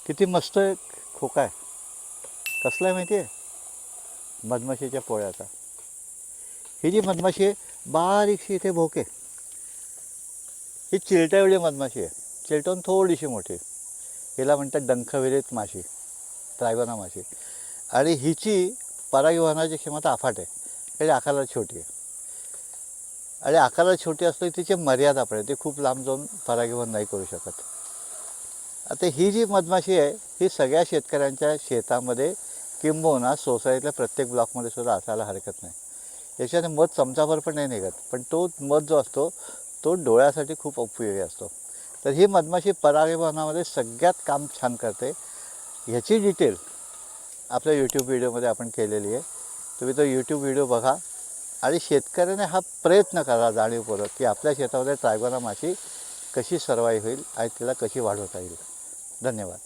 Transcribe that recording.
किती मस्त खोका आहे. कसला आहे माहिती आहे? मधमाशीच्या पोळ्याचा. ही जी मधमाशी आहे बारीकशी इथे भोके, ही चिलट्यावेळी मधमाशी आहे. चिलटून थोडीशी मोठी. हिला म्हणतात डंखविरीत माशी, त्रायबना माशी. आणि हिची परागीभवनाची क्षमता अफाट आहे. त्याची आकाराला छोटी आहे. आणि आकाराला छोटी असली तिची मर्यादा पण आहे. ती खूप लांब जाऊन परागीभवन नाही करू शकत. आता ही जी मधमाशी आहे ही सगळ्या शेतकऱ्यांच्या शेतामध्ये किंबहुना सोसायटीतल्या प्रत्येक ब्लॉकमध्ये सुद्धा असायला हरकत नाही. याच्याने मध चमचाभर पण नाही निघत, पण तो मध जो असतो तो डोळ्यासाठी खूप उपयोगी असतो. तर ही मधमाशी परागीभवनामध्ये सगळ्यात काम छान करते. ह्याची डिटेल आपल्या यूट्यूब व्हिडिओमध्ये आपण केलेली आहे. तुम्ही तो यूट्यूब व्हिडिओ बघा आणि शेतकऱ्याने हा प्रयत्न करा जाणीवपूर्वक की आपल्या शेतामध्ये ट्रायबना माशी कशी सर्वाईव्ह होईल आणि तिला कशी वाढवता येईल. धन्यवाद.